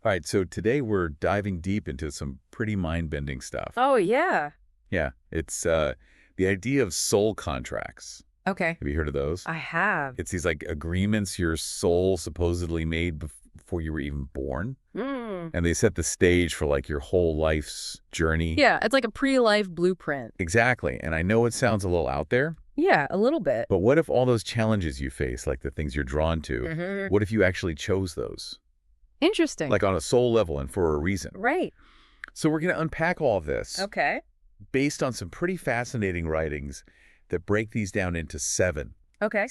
All right, so today we're diving deep into some pretty mind-bending stuff. Oh, yeah. Yeah, it's the idea of soul contracts. Okay. Have you heard of those? I have. It's these like agreements your soul supposedly made before you were even born, Mm. and they set the stage for like your whole life's journey. Yeah, it's like a pre-life blueprint. Exactly. And I know it sounds a little out there, Yeah, a little bit. but what if all those challenges you face, like the things you're drawn to, Mhm. what if you actually chose those? Interesting. Like on a soul level and for a reason. Right. So we're going to unpack all of this. Okay. Based on some pretty fascinating writings that break these down into seven Okay.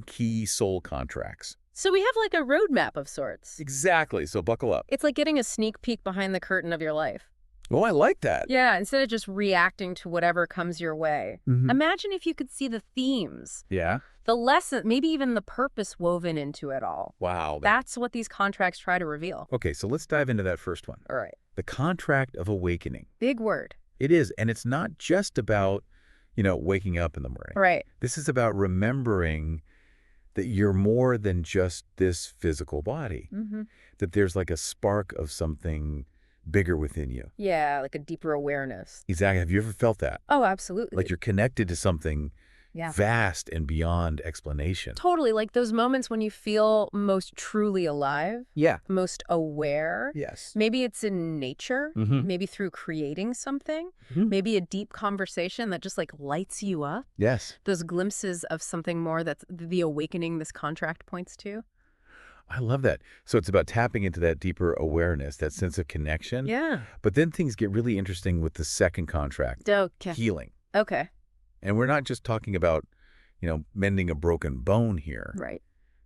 key soul contracts. So we have like a roadmap of sorts. Exactly. So buckle up. It's like getting a sneak peek behind the curtain of your life. Oh, I like that. Yeah, instead of just reacting to whatever comes your way. Mhm. Imagine if you could see the themes, Yeah. the lesson, maybe even the purpose woven into it all. Wow. That's what these contracts try to reveal. Okay, so let's dive into that first one. All right. The contract of awakening. Big word. It is, and it's not just about, waking up in the morning. Right. This is about remembering that you're more than just this physical body, Mm-hmm. that there's like a spark of something bigger within you. Yeah, like a deeper awareness. Exactly. Have you ever felt that? Oh, absolutely. Like you're connected to something Yeah. vast and beyond explanation. Totally, like those moments when you feel most truly alive, Yeah. most aware. Yes. Maybe it's in nature, Mhm. maybe through creating something, Mhm. maybe a deep conversation that just like lights you up. Yes. Those glimpses of something more that's the awakening this contract points to. I love that. So it's about tapping into that deeper awareness, that sense of connection. Yeah. But then things get really interesting with the second contract, Okay. healing. Okay. And we're not just talking about, mending a broken bone here. Right.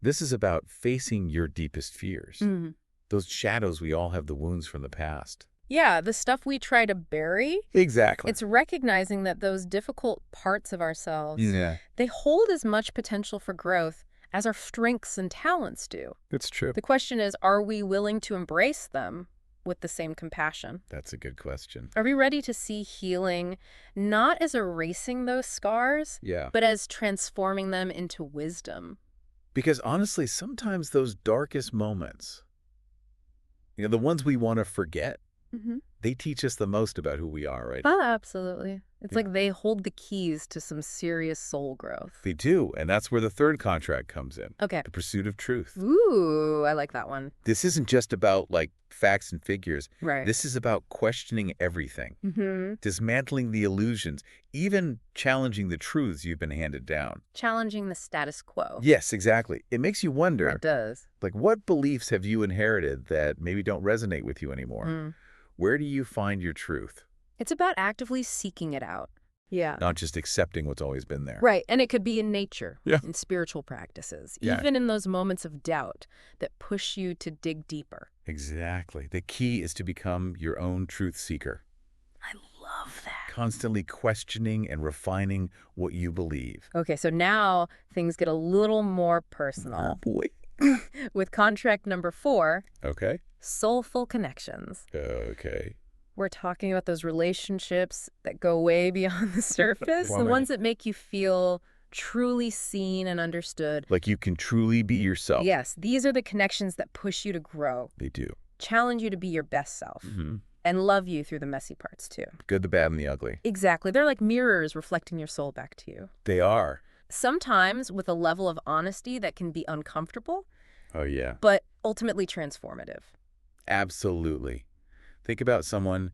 This is about facing your deepest fears. Mhm. Those shadows, we all have the wounds from the past. Yeah, the stuff we try to bury, Exactly. it's recognizing that those difficult parts of ourselves, Yeah, they hold as much potential for growth as our strengths and talents do. that's true. The question is, are we willing to embrace them with the same compassion? That's a good question. Are we ready to see healing not as erasing those scars, Yeah. but as transforming them into wisdom? Because honestly, sometimes those darkest moments, the ones we want to forget, Mm-hmm. they teach us the most about who we are, right? Oh, absolutely. It's Yeah. like they hold the keys to some serious soul growth. They do. And that's where the third contract comes in. Okay. The pursuit of truth. Ooh, I like that one. This isn't just about like facts and figures. Right. This is about questioning everything, Mm-hmm. dismantling the illusions, even challenging the truths you've been handed down. Challenging the status quo. Yes, exactly. It makes you wonder, It does. like, what beliefs have you inherited that maybe don't resonate with you anymore? Mm. Where do you find your truth? It's about actively seeking it out. Yeah. Not just accepting what's always been there. Right. And it could be in nature, Yeah. in spiritual practices, Yeah. even in those moments of doubt that push you to dig deeper. Exactly. The key is to become your own truth seeker, I love that. constantly questioning and refining what you believe. Okay, so now things get a little more personal. Boy. With contract number 4, Okay. soulful connections. Okay. We're talking about those relationships that go way beyond the surface, the Woman. ones that make you feel truly seen and understood. Like you can truly be yourself. Yes, these are the connections that push you to grow, They do. challenge you to be your best self, Hmm. and love you through the messy parts too. Good, the bad, and the ugly. Exactly. They're like mirrors reflecting your soul back to you. They are. Sometimes with a level of honesty that can be uncomfortable, Oh, yeah. but ultimately transformative. Absolutely. Think about someone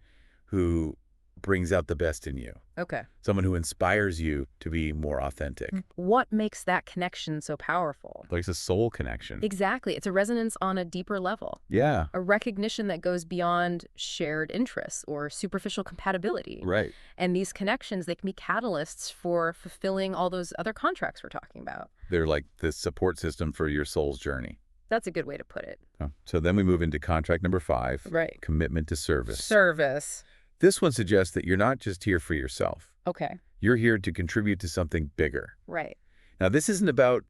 who brings out the best in you, Okay. someone who inspires you to be more authentic. What makes that connection so powerful? Like it's a soul connection. Exactly. It's a resonance on a deeper level, Yeah. a recognition that goes beyond shared interests or superficial compatibility. Right. And these connections, they can be catalysts for fulfilling all those other contracts we're talking about. They're like the support system for your soul's journey. That's a good way to put it. Oh, so then we move into contract number 5, Right. commitment to service. Service. This one suggests that you're not just here for yourself. Okay. You're here to contribute to something bigger. Right. Now, this isn't about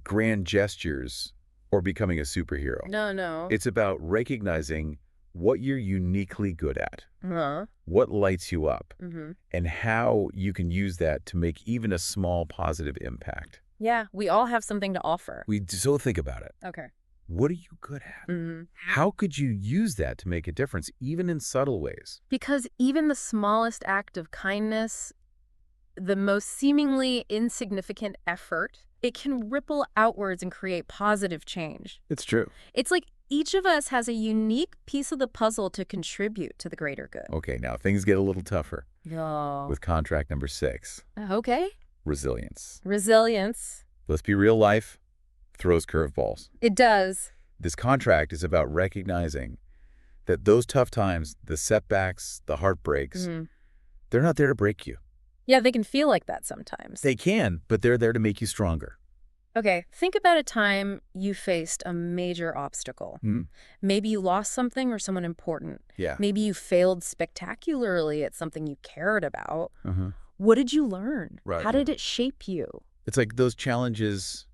grand gestures or becoming a superhero. No. It's about recognizing what you're uniquely good at, Uh-huh. what lights you up, Mm-hmm. and how you can use that to make even a small positive impact. Yeah, we all have something to offer. So think about it. Okay. What are you good at? Hmm. How could you use that to make a difference, even in subtle ways? Because even the smallest act of kindness, the most seemingly insignificant effort, it can ripple outwards and create positive change. It's true. It's like each of us has a unique piece of the puzzle to contribute to the greater good. Okay, now things get a little tougher Oh. with contract number 6, Okay. resilience. Resilience. Let's be real, life throws curveballs. It does. This contract is about recognizing that those tough times, the setbacks, the heartbreaks, Mhm. they're not there to break you. Yeah, they can feel like that sometimes. They can, but they're there to make you stronger. Okay, think about a time you faced a major obstacle. Mm. Maybe you lost something or someone important. Yeah. Maybe you failed spectacularly at something you cared about. Uh-huh. What did you learn? Right, How yeah. did it shape you? It's like those challenges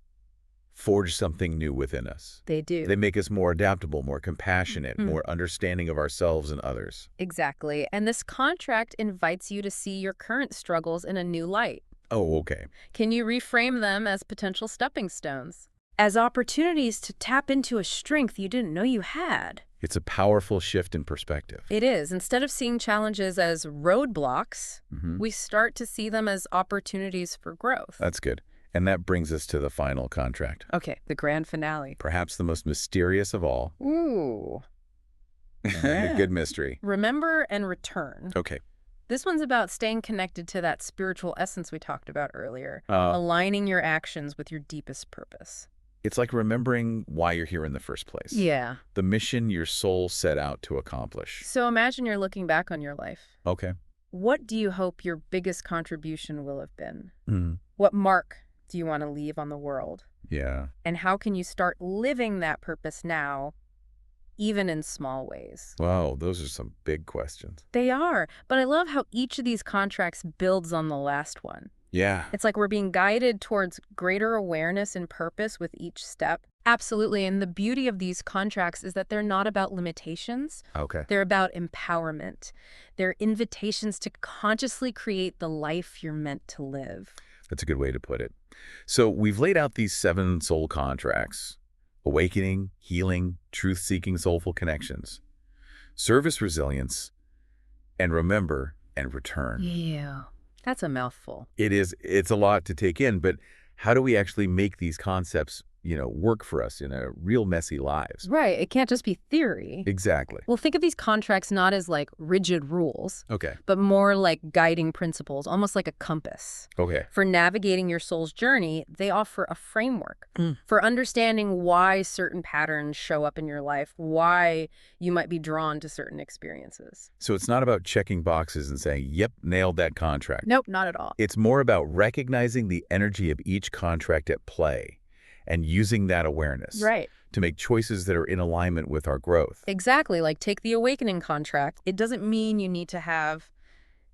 forge something new within us. They do. They make us more adaptable, more compassionate, Mm. more understanding of ourselves and others. Exactly. And this contract invites you to see your current struggles in a new light. Oh, okay. Can you reframe them as potential stepping stones? As opportunities to tap into a strength you didn't know you had. It's a powerful shift in perspective. It is. Instead of seeing challenges as roadblocks, Mhm. we start to see them as opportunities for growth. That's good. And that brings us to the final contract. Okay, the grand finale. Perhaps the most mysterious of all. Ooh. A good mystery. Remember and return. Okay. This one's about staying connected to that spiritual essence we talked about earlier, Uh, aligning your actions with your deepest purpose. It's like remembering why you're here in the first place. Yeah. The mission your soul set out to accomplish. So imagine you're looking back on your life. Okay. What do you hope your biggest contribution will have been? Mm. What mark do you want to leave on the world? Yeah. And how can you start living that purpose now, even in small ways? Wow, those are some big questions. They are, but I love how each of these contracts builds on the last one. Yeah. It's like we're being guided towards greater awareness and purpose with each step. Absolutely, and the beauty of these contracts is that they're not about limitations. Okay. They're about empowerment. They're invitations to consciously create the life you're meant to live. That's a good way to put it. So we've laid out these 7 soul contracts: awakening, healing, truth-seeking soulful connections, service resilience, and remember and return. Yeah. That's a mouthful. It's a lot to take in, but how do we actually make these concepts, work for us in our real messy lives? Right. It can't just be theory. Exactly. Well, think of these contracts not as like rigid rules, Okay. but more like guiding principles, almost like a compass. Okay. For navigating your soul's journey, they offer a framework Mm. for understanding why certain patterns show up in your life, why you might be drawn to certain experiences. So it's not about checking boxes and saying, yep, nailed that contract. Nope, not at all. It's more about recognizing the energy of each contract at play and using that awareness Right. to make choices that are in alignment with our growth. Exactly. Like take the awakening contract. It doesn't mean you need to have,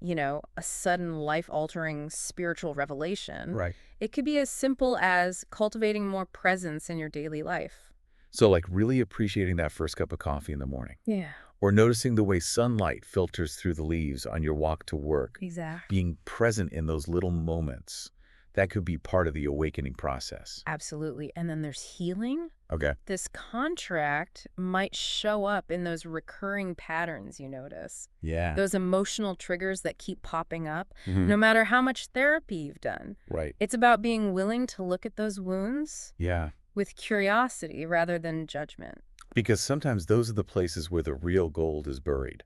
a sudden life-altering spiritual revelation. Right. It could be as simple as cultivating more presence in your daily life. So like really appreciating that first cup of coffee in the morning, Yeah, or noticing the way sunlight filters through the leaves on your walk to work, exactly. being present in those little moments. That could be part of the awakening process. Absolutely. And then there's healing. Okay. This contract might show up in those recurring patterns you notice, Yeah. those emotional triggers that keep popping up, Mhm. no matter how much therapy you've done. Right. It's about being willing to look at those wounds Yeah. with curiosity rather than judgment. Because sometimes those are the places where the real gold is buried.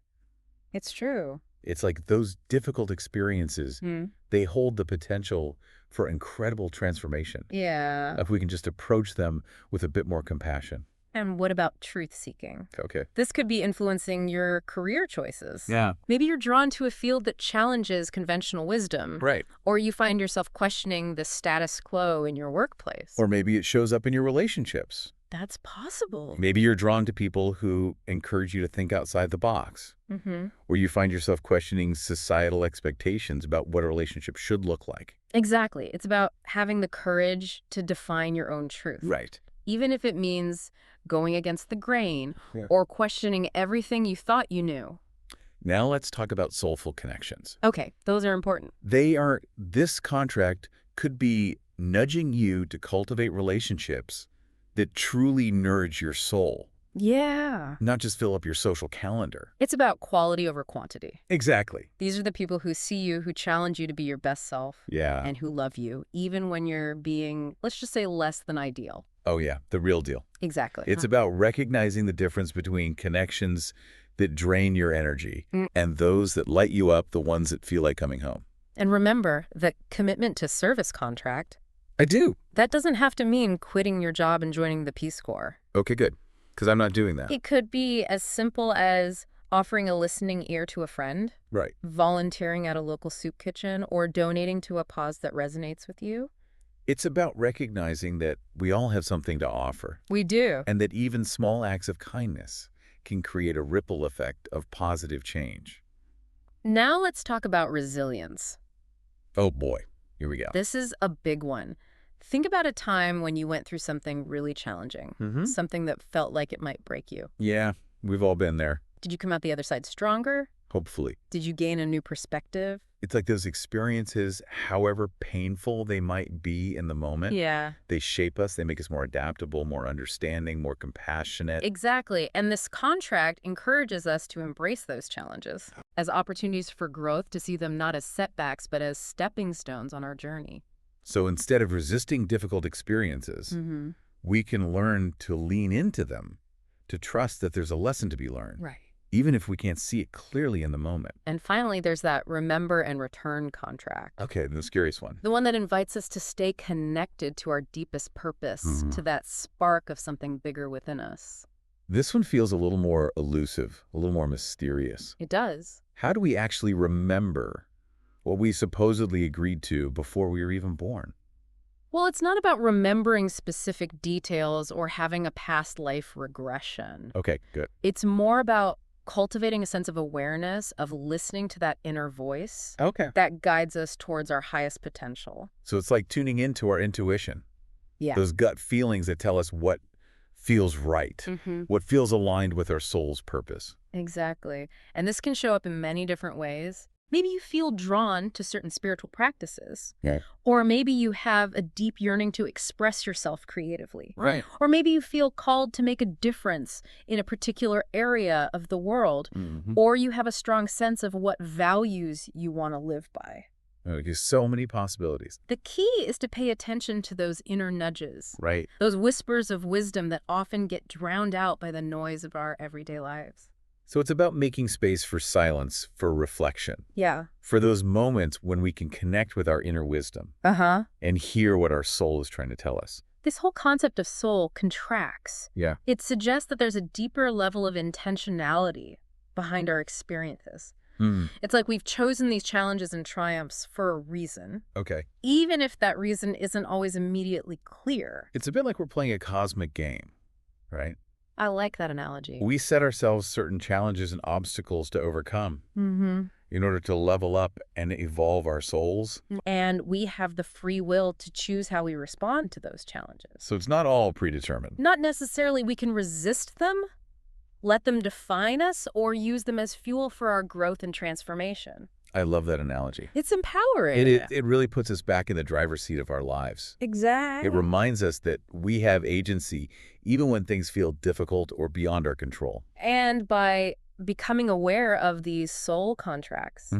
It's true. It's like those difficult experiences, Hmm. they hold the potential for incredible transformation Yeah. if we can just approach them with a bit more compassion. And what about truth seeking? Okay. This could be influencing your career choices. Yeah. Maybe you're drawn to a field that challenges conventional wisdom, Right. or you find yourself questioning the status quo in your workplace. Or maybe it shows up in your relationships. That's possible. Maybe you're drawn to people who encourage you to think outside the box, Mm-hmm. or you find yourself questioning societal expectations about what a relationship should look like. Exactly. It's about having the courage to define your own truth. Right. Even if it means going against the grain Yeah. or questioning everything you thought you knew. Now let's talk about soulful connections. Okay, those are important. This contract could be nudging you to cultivate relationships that truly nourish your soul, Yeah. not just fill up your social calendar. It's about quality over quantity. Exactly. These are the people who see you, who challenge you to be your best self, Yeah. and who love you, even when you're being, let's just say, less than ideal. Oh, yeah, the real deal. Exactly. It's about recognizing the difference between connections that drain your energy and those that light you up, the ones that feel like coming home. And remember that commitment to service contract, I do. that doesn't have to mean quitting your job and joining the Peace Corps. Okay, good. Because I'm not doing that. It could be as simple as offering a listening ear to a friend, Right. volunteering at a local soup kitchen, or donating to a cause that resonates with you. It's about recognizing that we all have something to offer, We do. and that even small acts of kindness can create a ripple effect of positive change. Now let's talk about resilience. Oh boy, here we go. This is a big one. Think about a time when you went through something really challenging, something that felt like it might break you. Yeah, we've all been there, Did you come out the other side stronger? hopefully. Did you gain a new perspective? It's like those experiences, however painful they might be in the moment, Yeah. they shape us, they make us more adaptable, more understanding, more compassionate. Exactly. And this contract encourages us to embrace those challenges as opportunities for growth, to see them not as setbacks, but as stepping stones on our journey. So instead of resisting difficult experiences, we can learn to lean into them, to trust that there's a lesson to be learned, Right. even if we can't see it clearly in the moment. And finally, there's that remember and return contract. Okay, the scariest one. The one that invites us to stay connected to our deepest purpose, to that spark of something bigger within us. This one feels a little more elusive, a little more mysterious. It does. How do we actually remember what we supposedly agreed to before we were even born? Well, it's not about remembering specific details or having a past life regression. Okay, good. It's more about cultivating a sense of awareness, of listening to that inner voice Okay. that guides us towards our highest potential. So it's like tuning into our intuition, Yeah. those gut feelings that tell us what feels right, what feels aligned with our soul's purpose. Exactly. And this can show up in many different ways. Maybe you feel drawn to certain spiritual practices. Yeah. Or maybe you have a deep yearning to express yourself creatively. Right. Or maybe you feel called to make a difference in a particular area of the world. Or you have a strong sense of what values you want to live by. There's so many possibilities. The key is to pay attention to those inner nudges, Right. those whispers of wisdom that often get drowned out by the noise of our everyday lives. So it's about making space for silence, for reflection, Yeah. for those moments when we can connect with our inner wisdom Uh-huh. and hear what our soul is trying to tell us. This whole concept of soul contracts. Yeah. It suggests that there's a deeper level of intentionality behind our experiences. It's like we've chosen these challenges and triumphs for a reason, Okay. even if that reason isn't always immediately clear. It's a bit like we're playing a cosmic game, right? I like that analogy. We set ourselves certain challenges and obstacles to overcome in order to level up and evolve our souls. And we have the free will to choose how we respond to those challenges. So it's not all predetermined. Not necessarily we can resist them, let them define us, or use them as fuel for our growth and transformation. I love that analogy. It's empowering. It really puts us back in the driver's seat of our lives. Exactly. It reminds us that we have agency even when things feel difficult or beyond our control. And by becoming aware of these soul contracts,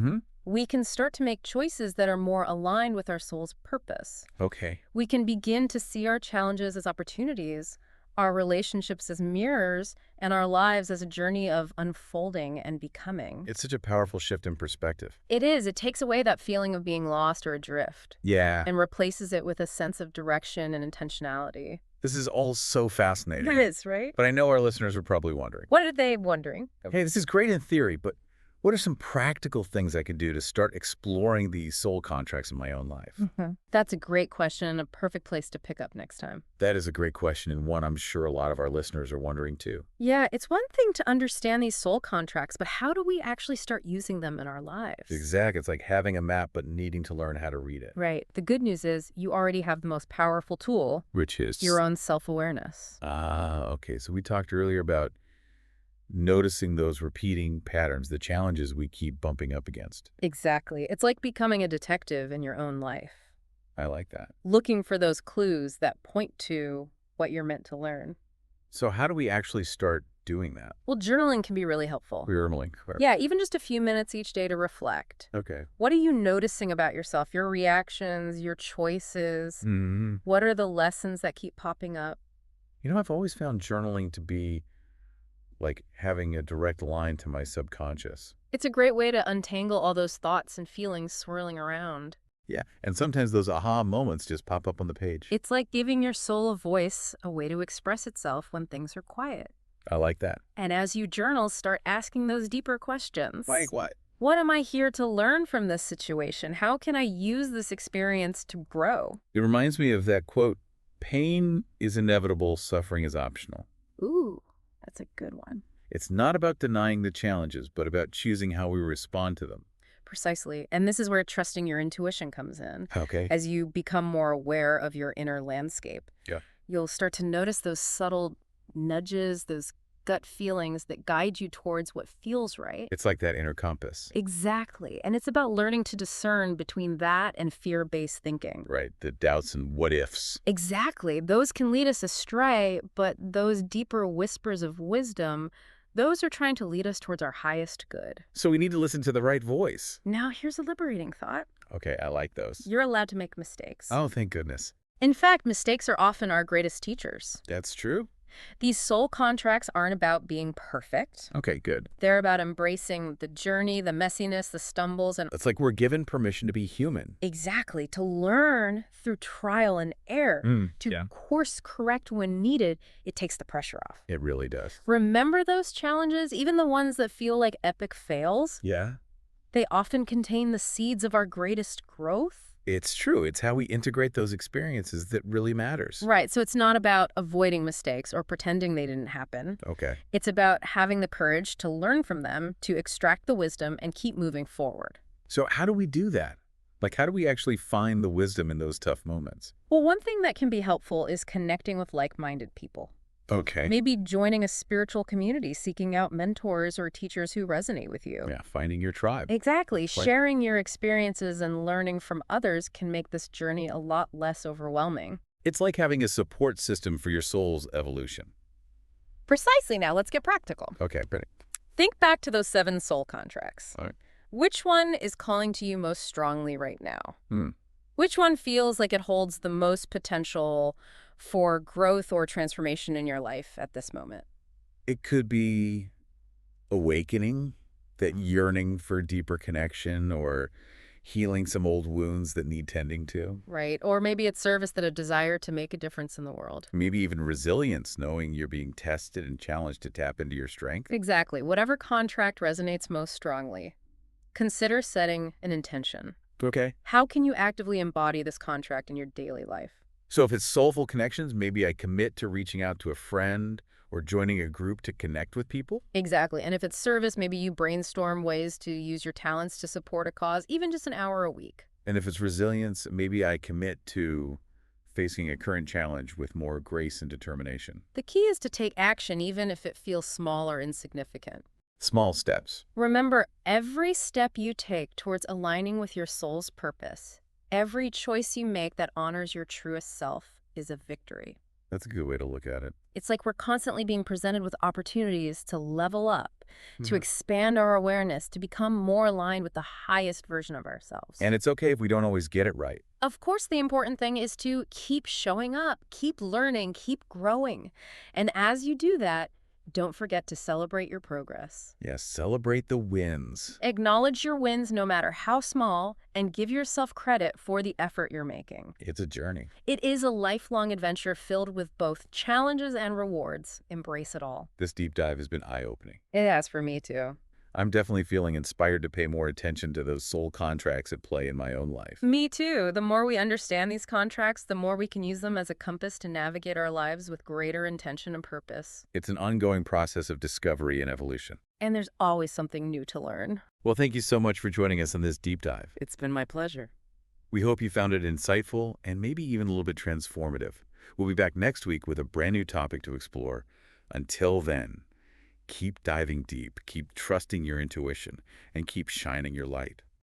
we can start to make choices that are more aligned with our soul's purpose. Okay. We can begin to see our challenges as opportunities, our relationships as mirrors, and our lives as a journey of unfolding and becoming. It's such a powerful shift in perspective. It is. It takes away that feeling of being lost or adrift Yeah. and replaces it with a sense of direction and intentionality. This is all so fascinating. It is, right? But I know our listeners are probably wondering, What are they wondering? hey, this is great in theory, but what are some practical things I can do to start exploring these soul contracts in my own life? That's a great question and a perfect place to pick up next time. That is a great question, and one I'm sure a lot of our listeners are wondering too. Yeah, it's one thing to understand these soul contracts, but how do we actually start using them in our lives? Exactly. It's like having a map but needing to learn how to read it. Right. The good news is you already have the most powerful tool, Which is your own self-awareness. Okay. So we talked earlier about noticing those repeating patterns, the challenges we keep bumping up against. Exactly. It's like becoming a detective in your own life, I like that. looking for those clues that point to what you're meant to learn. So how do we actually start doing that? Well, journaling can be really helpful. Journaling. Yeah, even just a few minutes each day to reflect. Okay. What are you noticing about yourself, your reactions, your choices? Hmm. What are the lessons that keep popping up? I've always found journaling to be like having a direct line to my subconscious. It's a great way to untangle all those thoughts and feelings swirling around. Yeah. And sometimes those aha moments just pop up on the page. It's like giving your soul a voice, a way to express itself when things are quiet. I like that. And as you journal, start asking those deeper questions. Like what? What am I here to learn from this situation? How can I use this experience to grow? It reminds me of that quote, pain is inevitable, suffering is optional. Ooh, that's a good one. It's not about denying the challenges, but about choosing how we respond to them. Precisely. And this is where trusting your intuition comes in. Okay. As you become more aware of your inner landscape, Yeah. you'll start to notice those subtle nudges, those gut feelings that guide you towards what feels right. It's like that inner compass. Exactly. And it's about learning to discern between that and fear-based thinking. Right. The doubts and what ifs. Exactly. Those can lead us astray, but those deeper whispers of wisdom, those are trying to lead us towards our highest good. So we need to listen to the right voice. Now, here's a liberating thought. Okay, I like those. You're allowed to make mistakes. Oh, thank goodness. In fact, mistakes are often our greatest teachers. That's true? These soul contracts aren't about being perfect. Okay, good. They're about embracing the journey, the messiness, the stumbles, and It's like we're given permission to be human. exactly, to learn through trial and error, to yeah. course correct when needed. It takes the pressure off. It really does. Remember those challenges, even the ones that feel like epic fails? Yeah? They often contain the seeds of our greatest growth. It's true. It's how we integrate those experiences that really matters. Right, so it's not about avoiding mistakes or pretending they didn't happen. Okay. It's about having the courage to learn from them, to extract the wisdom, and keep moving forward. So how do we do that? Like, how do we actually find the wisdom in those tough moments? Well, one thing that can be helpful is connecting with like-minded people. Okay. Maybe joining a spiritual community, seeking out mentors or teachers who resonate with you. Yeah, finding your tribe. Exactly. Right. Sharing your experiences and learning from others can make this journey a lot less overwhelming. It's like having a support system for your soul's evolution. Precisely. Now, let's get practical. Okay, pretty. Think back to those 7 soul contracts. All right. Which one is calling to you most strongly right now? Hmm. Which one feels like it holds the most potential for growth or transformation in your life at this moment? It could be awakening, that yearning for deeper connection, or healing some old wounds that need tending to. Right. Or maybe it's service, that a desire to make a difference in the world. Maybe even resilience, knowing you're being tested and challenged to tap into your strength. Exactly. Whatever contract resonates most strongly, consider setting an intention. Okay. How can you actively embody this contract in your daily life? So if it's soulful connections, maybe I commit to reaching out to a friend or joining a group to connect with people. Exactly. And if it's service, maybe you brainstorm ways to use your talents to support a cause, even just an hour a week. And if it's resilience, maybe I commit to facing a current challenge with more grace and determination. The key is to take action, even if it feels small or insignificant. Small steps. Remember, every step you take towards aligning with your soul's purpose, every choice you make that honors your truest self, is a victory. That's a good way to look at it. It's like we're constantly being presented with opportunities to level up, to expand our awareness, to become more aligned with the highest version of ourselves. And it's okay if we don't always get it right. Of course, the important thing is to keep showing up, keep learning, keep growing. And as you do that, don't forget to celebrate your progress. Yes, celebrate the wins. Acknowledge your wins, no matter how small, and give yourself credit for the effort you're making. It's a journey. It is a lifelong adventure filled with both challenges and rewards. Embrace it all. This deep dive has been eye-opening. It has for me, too. I'm definitely feeling inspired to pay more attention to those soul contracts at play in my own life. Me too. The more we understand these contracts, the more we can use them as a compass to navigate our lives with greater intention and purpose. It's an ongoing process of discovery and evolution. And there's always something new to learn. Well, thank you so much for joining us on this deep dive. It's been my pleasure. We hope you found it insightful and maybe even a little bit transformative. We'll be back next week with a brand new topic to explore. Until then, keep diving deep, keep trusting your intuition, and keep shining your light.